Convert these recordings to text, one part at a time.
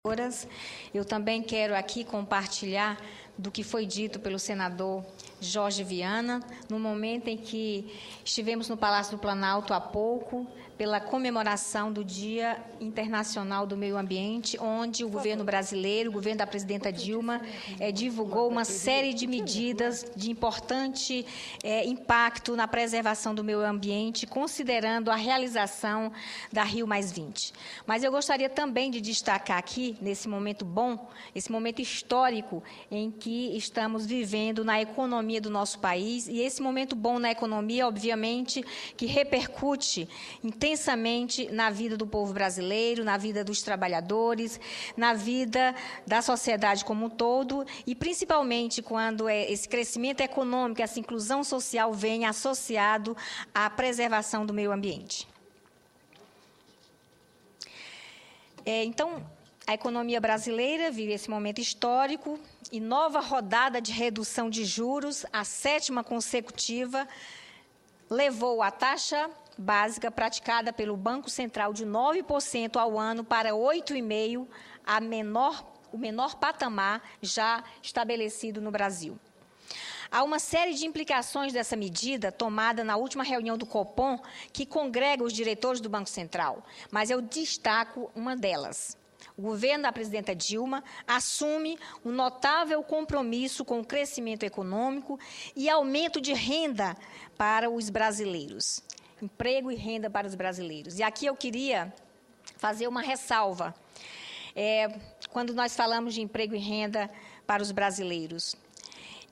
Eu também quero aqui compartilhar do que foi dito pelo senador Jorge Viana, no momento em que estivemos no Palácio do Planalto há pouco, pela comemoração do Dia Internacional do Meio Ambiente, onde o governo brasileiro, o governo da presidenta Dilma, divulgou uma série de medidas de importante impacto na preservação do meio ambiente, considerando a realização da Rio+20. Mas eu gostaria também de destacar aqui, nesse momento bom, esse momento histórico em que estamos vivendo na economia do nosso país, e esse momento bom na economia, obviamente, que repercute intensamente na vida do povo brasileiro, na vida dos trabalhadores, na vida da sociedade como um todo, e principalmente quando esse crescimento econômico, essa inclusão social vem associado à preservação do meio ambiente. Então, a economia brasileira vive esse momento histórico e nova rodada de redução de juros, a 7ª consecutiva, levou a taxa básica praticada pelo Banco Central de 9% ao ano para 8,5%, o menor patamar já estabelecido no Brasil. Há uma série de implicações dessa medida tomada na última reunião do Copom, que congrega os diretores do Banco Central, mas eu destaco uma delas. O governo da presidenta Dilma assume um notável compromisso com o crescimento econômico e aumento de renda para os brasileiros. Emprego e renda para os brasileiros. E aqui eu queria fazer uma ressalva. Quando nós falamos de emprego e renda para os brasileiros,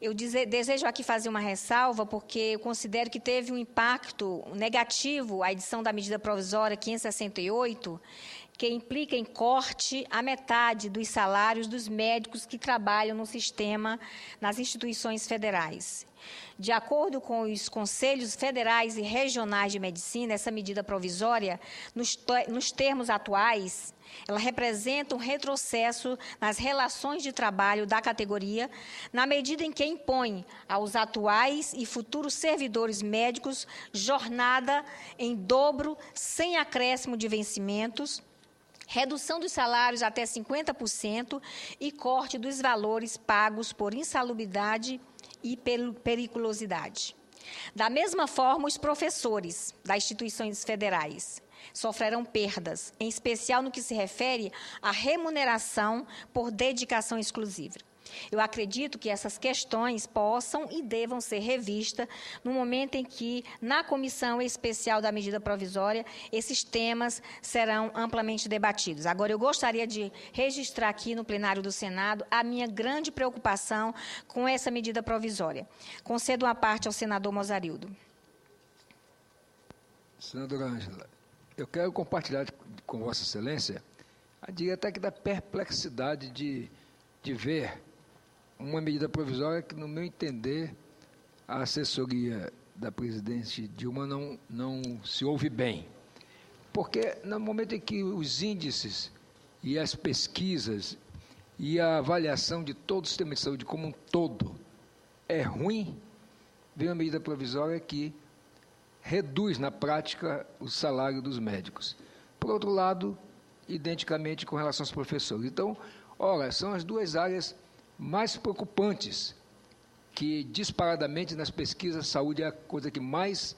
eu desejo aqui fazer uma ressalva porque eu considero que teve um impacto negativo a edição da medida provisória 568, que implica em corte à metade dos salários dos médicos que trabalham no sistema, nas instituições federais. De acordo com os conselhos federais e regionais de medicina, essa medida provisória, nos termos atuais, ela representa um retrocesso nas relações de trabalho da categoria, na medida em que impõe aos atuais e futuros servidores médicos jornada em dobro, sem acréscimo de vencimentos, redução dos salários até 50% e corte dos valores pagos por insalubridade e periculosidade. Da mesma forma, os professores das instituições federais sofrerão perdas, em especial no que se refere à remuneração por dedicação exclusiva. Eu acredito que essas questões possam e devam ser revistas no momento em que, na comissão especial da medida provisória, esses temas serão amplamente debatidos. Agora, eu gostaria de registrar aqui no plenário do Senado a minha grande preocupação com essa medida provisória. Concedo uma parte ao senador Mozarildo. Senadora Ângela, eu quero compartilhar com Vossa Excelência, diria até que da perplexidade de ver uma medida provisória que, no meu entender, a assessoria da presidente Dilma não se ouve bem. Porque, no momento em que os índices e as pesquisas e a avaliação de todo o sistema de saúde como um todo é ruim, vem uma medida provisória que reduz, na prática, o salário dos médicos. Por outro lado, identicamente com relação aos professores. Então, ora, são as duas áreas mais preocupantes, que disparadamente nas pesquisas a saúde é a coisa que mais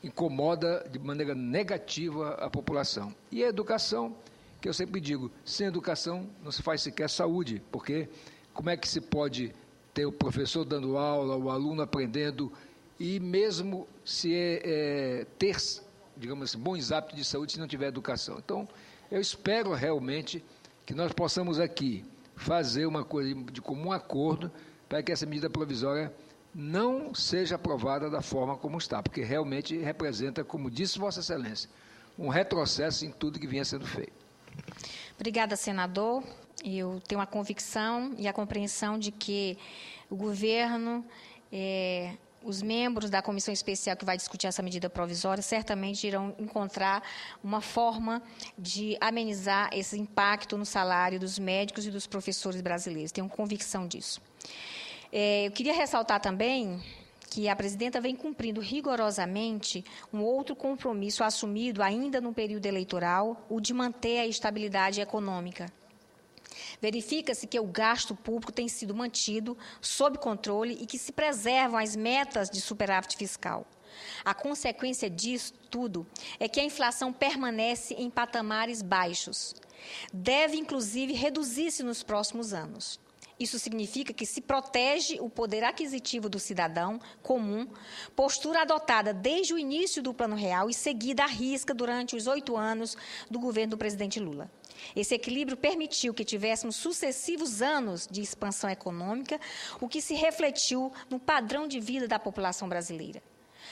incomoda de maneira negativa a população. E a educação, que eu sempre digo, sem educação não se faz sequer saúde, porque como é que se pode ter o professor dando aula, o aluno aprendendo, e mesmo se ter, digamos assim, bons hábitos de saúde se não tiver educação. Então, eu espero realmente que nós possamos aqui fazer uma coisa de comum acordo para que essa medida provisória não seja aprovada da forma como está, porque realmente representa, como disse Vossa Excelência, um retrocesso em tudo que vinha sendo feito. Obrigada, senador. Eu tenho a convicção e a compreensão de que o governo, os membros da comissão especial que vai discutir essa medida provisória certamente irão encontrar uma forma de amenizar esse impacto no salário dos médicos e dos professores brasileiros. Tenho convicção disso. Eu queria ressaltar também que a presidenta vem cumprindo rigorosamente um outro compromisso assumido ainda no período eleitoral, o de manter a estabilidade econômica. Verifica-se que o gasto público tem sido mantido sob controle e que se preservam as metas de superávit fiscal. A consequência disso tudo é que a inflação permanece em patamares baixos. Deve, inclusive, reduzir-se nos próximos anos. Isso significa que se protege o poder aquisitivo do cidadão comum, postura adotada desde o início do Plano Real e seguida à risca durante os 8 anos do governo do presidente Lula. Esse equilíbrio permitiu que tivéssemos sucessivos anos de expansão econômica, o que se refletiu no padrão de vida da população brasileira.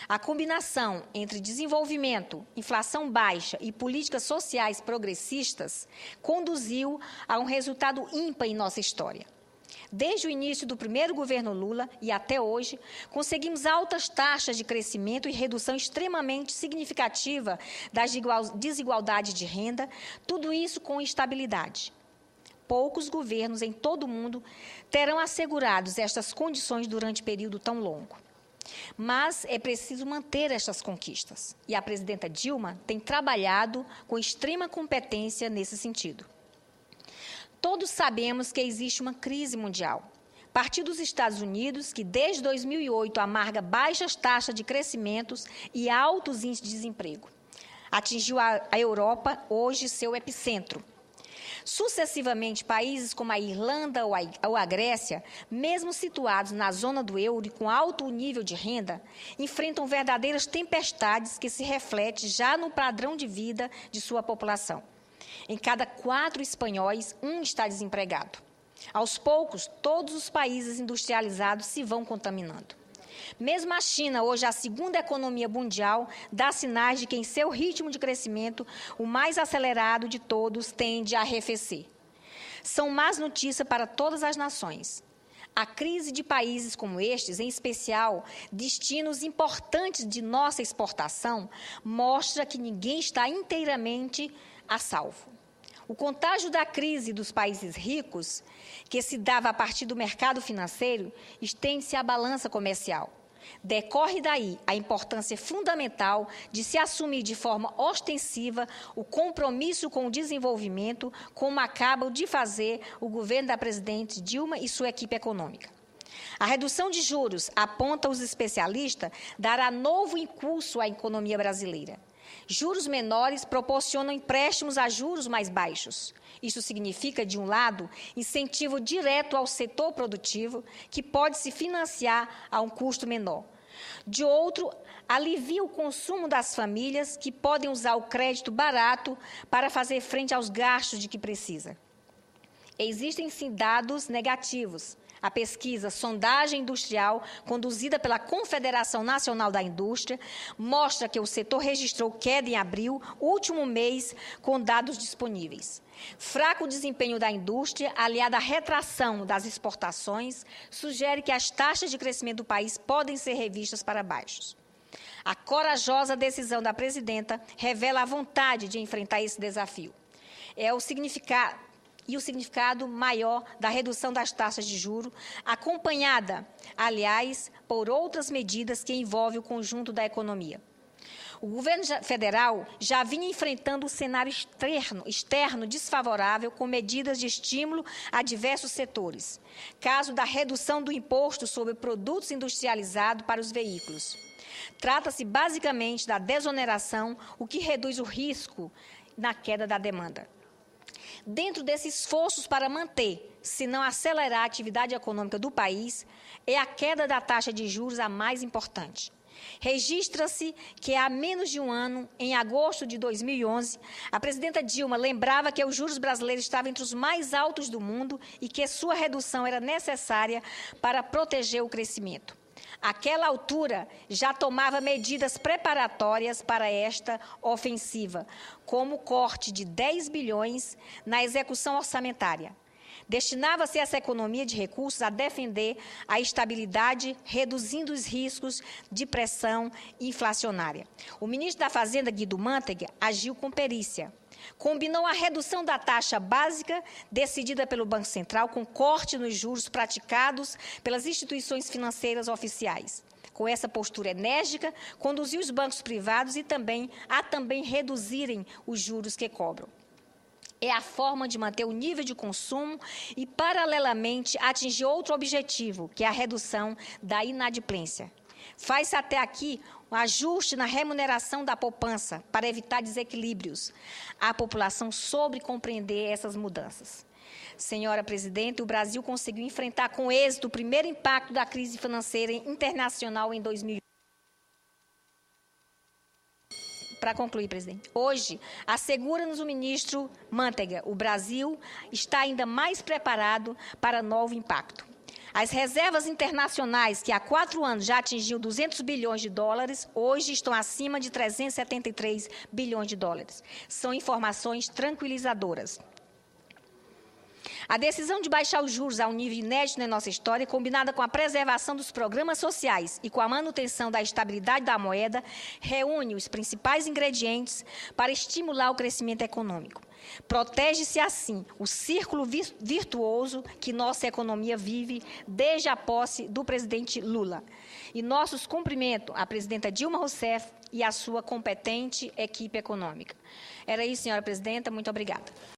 A combinação entre desenvolvimento, inflação baixa e políticas sociais progressistas conduziu a um resultado ímpar em nossa história. Desde o início do primeiro governo Lula e até hoje, conseguimos altas taxas de crescimento e redução extremamente significativa das desigualdades de renda, tudo isso com estabilidade. Poucos governos em todo o mundo terão assegurados estas condições durante período tão longo. Mas é preciso manter estas conquistas, e a presidenta Dilma tem trabalhado com extrema competência nesse sentido. Todos sabemos que existe uma crise mundial. A partir dos Estados Unidos, que desde 2008 amarga baixas taxas de crescimentos e altos índices de desemprego. Atingiu a Europa, hoje, seu epicentro. Sucessivamente, países como a Irlanda ou a Grécia, mesmo situados na zona do euro e com alto nível de renda, enfrentam verdadeiras tempestades que se refletem já no padrão de vida de sua população. Em cada 4 espanhóis, 1 está desempregado. Aos poucos, todos os países industrializados se vão contaminando. Mesmo a China, hoje a segunda economia mundial, dá sinais de que em seu ritmo de crescimento, o mais acelerado de todos tende a arrefecer. São más notícias para todas as nações. A crise de países como estes, em especial destinos importantes de nossa exportação, mostra que ninguém está inteiramente a salvo. O contágio da crise dos países ricos, que se dava a partir do mercado financeiro, estende-se à balança comercial. Decorre daí a importância fundamental de se assumir de forma ostensiva o compromisso com o desenvolvimento, como acabam de fazer o governo da presidente Dilma e sua equipe econômica. A redução de juros, aponta os especialistas, dará novo impulso à economia brasileira. Juros menores proporcionam empréstimos a juros mais baixos. Isso significa, de um lado, incentivo direto ao setor produtivo, que pode se financiar a um custo menor. De outro, alivia o consumo das famílias, que podem usar o crédito barato para fazer frente aos gastos de que precisa. Existem, sim, dados negativos. A pesquisa Sondagem Industrial, conduzida pela Confederação Nacional da Indústria, mostra que o setor registrou queda em abril, último mês, com dados disponíveis. Fraco desempenho da indústria, aliado à retração das exportações, sugere que as taxas de crescimento do país podem ser revistas para baixo. A corajosa decisão da presidenta revela a vontade de enfrentar esse desafio. O significado maior da redução das taxas de juros, acompanhada, aliás, por outras medidas que envolvem o conjunto da economia. O governo federal já vinha enfrentando um cenário externo desfavorável com medidas de estímulo a diversos setores. Caso da redução do imposto sobre produtos industrializados para os veículos. Trata-se basicamente da desoneração, o que reduz o risco na queda da demanda. Dentro desses esforços para manter, se não acelerar a atividade econômica do país, é a queda da taxa de juros a mais importante. Registra-se que há menos de um ano, em agosto de 2011, a presidenta Dilma lembrava que os juros brasileiros estavam entre os mais altos do mundo e que sua redução era necessária para proteger o crescimento. Àquela altura, já tomava medidas preparatórias para esta ofensiva, como o corte de 10 bilhões na execução orçamentária. Destinava-se essa economia de recursos a defender a estabilidade, reduzindo os riscos de pressão inflacionária. O ministro da Fazenda, Guido Mantega, agiu com perícia. Combinou a redução da taxa básica decidida pelo Banco Central com corte nos juros praticados pelas instituições financeiras oficiais. Com essa postura enérgica, conduziu os bancos privados a também reduzirem os juros que cobram. É a forma de manter o nível de consumo e, paralelamente, atingir outro objetivo, que é a redução da inadimplência. Faz-se até aqui um ajuste na remuneração da poupança para evitar desequilíbrios. A população soube compreender essas mudanças. Senhora Presidente, o Brasil conseguiu enfrentar com êxito o primeiro impacto da crise financeira internacional em 2008. Para concluir, presidente, hoje, assegura-nos o ministro Manteiga, o Brasil está ainda mais preparado para novo impacto. As reservas internacionais, que há 4 anos já atingiam 200 bilhões de dólares, hoje estão acima de 373 bilhões de dólares. São informações tranquilizadoras. A decisão de baixar os juros a um nível inédito na nossa história, combinada com a preservação dos programas sociais e com a manutenção da estabilidade da moeda, reúne os principais ingredientes para estimular o crescimento econômico. Protege-se, assim, o círculo virtuoso que nossa economia vive desde a posse do presidente Lula. E nossos cumprimentos à presidenta Dilma Rousseff e à sua competente equipe econômica. Era isso, senhora presidenta. Muito obrigada.